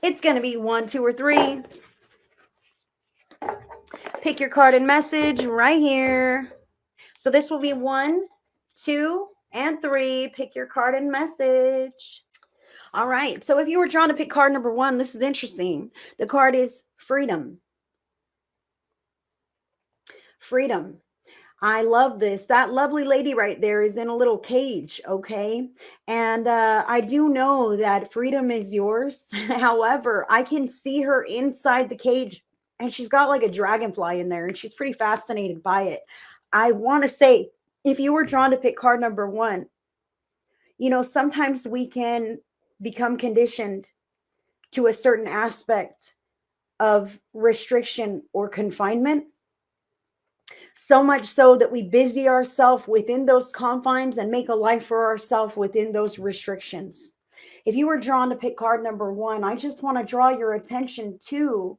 It's going to be 1, 2, or 3. Pick your card and message right here. So this will be 1, 2, and 3. Pick your card and message. All right. So if you were drawn to pick card number 1, this is interesting. The card is freedom. Freedom. I love this. That lovely lady right there is in a little cage, okay? And I do know that freedom is yours. However, I can see her inside the cage, and she's got like a dragonfly in there, and she's pretty fascinated by it. I want to say, if you were drawn to pick card number 1, sometimes we can become conditioned to a certain aspect of restriction or confinement. So much so that we busy ourselves within those confines and make a life for ourselves within those restrictions. If you were drawn to pick card number 1, I just want to draw your attention to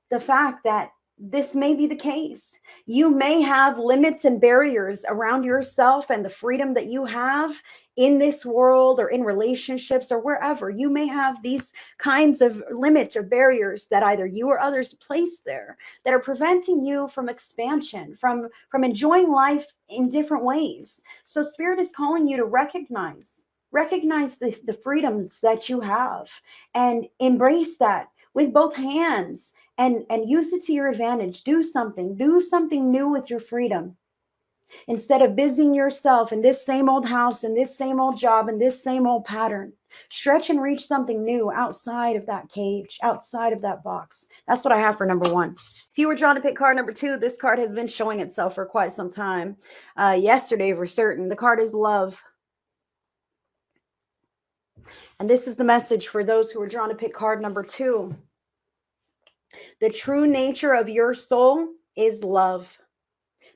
the fact that this may be the case. You may have limits and barriers around yourself and the freedom that you have in this world or in relationships or wherever. You may have these kinds of limits or barriers that either you or others place there that are preventing you from expansion, from enjoying life in different ways. So Spirit is calling you to recognize the freedoms that you have and embrace that with both hands and use it to your advantage. Do something new with your freedom. Instead of busying yourself in this same old house and this same old job and this same old pattern, stretch and reach something new outside of that cage, outside of that box. That's what I have for number 1. If you were drawn to pick card number 2, this card has been showing itself for quite some time. Yesterday for certain. The card is love. And this is the message for those who are drawn to pick card number 2. The true nature of your soul is love.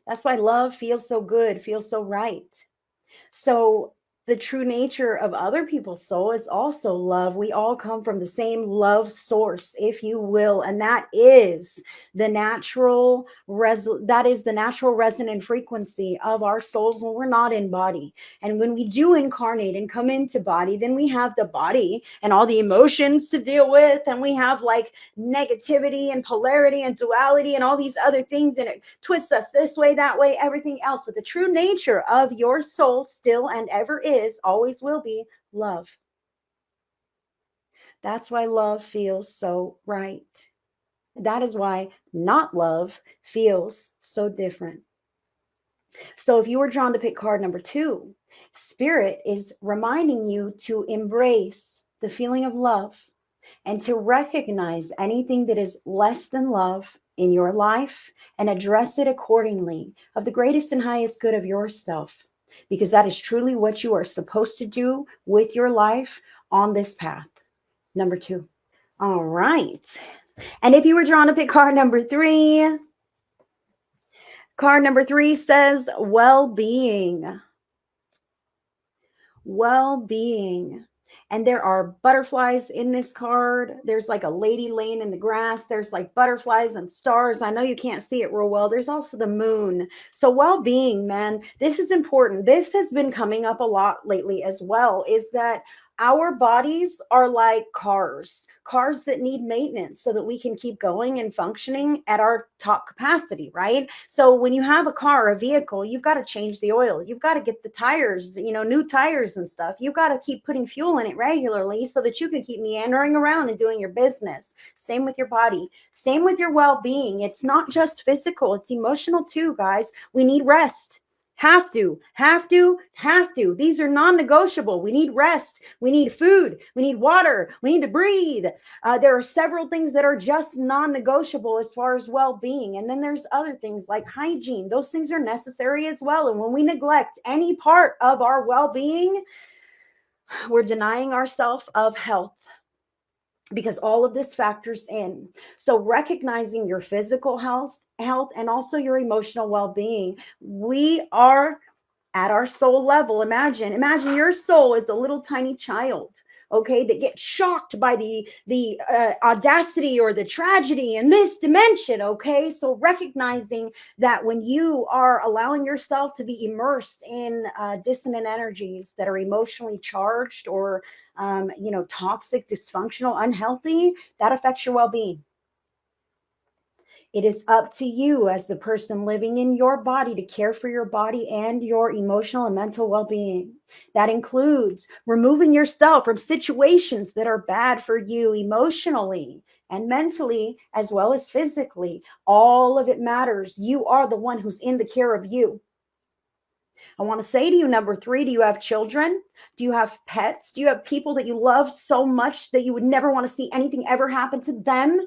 That's why love feels so good, feels so right. So the true nature of other people's soul is also love. We all come from the same love source, if you will, and that is the natural resonant frequency of our souls when we're not in body. And when we do incarnate and come into body, then we have the body and all the emotions to deal with, and we have like negativity and polarity and duality and all these other things, and it twists us this way, that way, everything else. But the true nature of your soul still and ever is, always will be, love. That's why love feels so right. That is why not love feels so different. So if you were drawn to pick card number 2, Spirit is reminding you to embrace the feeling of love and to recognize anything that is less than love in your life and address it accordingly of the greatest and highest good of yourself. Because that is truly what you are supposed to do with your life on this path. Number 2. All right. And if you were drawn to pick card number 3, card number 3 says well-being. Well-being. And there are butterflies in this card. There's like a lady laying in the grass. There's like butterflies and stars. I know you can't see it real well. There's also the moon. So well-being, man, this is important. This has been coming up a lot lately as well, is that our bodies are like cars that need maintenance so that we can keep going and functioning at our top capacity, right? So when you have a car, a vehicle, you've got to change the oil. You've got to get the tires, new tires and stuff. You've got to keep putting fuel in it regularly so that you can keep meandering around and doing your business. Same with your body. Same with your well-being. It's not just physical, it's emotional too, guys. We need rest. Have to. These are non-negotiable. We need rest. We need food. We need water. We need to breathe. There are several things that are just non-negotiable as far as well-being. And then there's other things like hygiene. Those things are necessary as well. And when we neglect any part of our well-being, we're denying ourselves of health. Because all of this factors in. So recognizing your physical health and also your emotional well-being. We are at our soul level. Imagine your soul is a little tiny child. okay, that get shocked by the audacity or the tragedy in this dimension, okay? So recognizing that when you are allowing yourself to be immersed in dissonant energies that are emotionally charged or toxic, dysfunctional, unhealthy, that affects your well-being. It is up to you as the person living in your body to care for your body and your emotional and mental well-being. That includes removing yourself from situations that are bad for you emotionally and mentally, as well as physically. All of it matters. You are the one who's in the care of you. I want to say to you, number 3, do you have children? Do you have pets? Do you have people that you love so much that you would never want to see anything ever happen to them?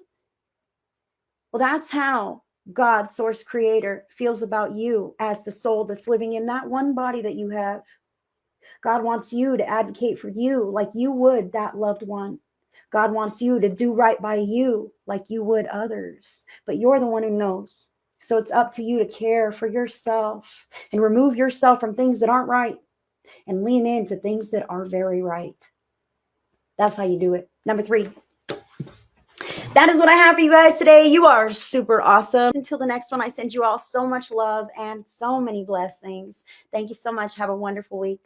Well, that's how God, source creator, feels about you as the soul that's living in that one body that you have. God wants you to advocate for you like you would that loved one. God wants you to do right by you like you would others. But you're the one who knows. So it's up to you to care for yourself and remove yourself from things that aren't right and lean into things that are very right. That's how you do it. Number 3. That is what I have for you guys today. You are super awesome. Until the next one, I send you all so much love and so many blessings. Thank you so much. Have a wonderful week.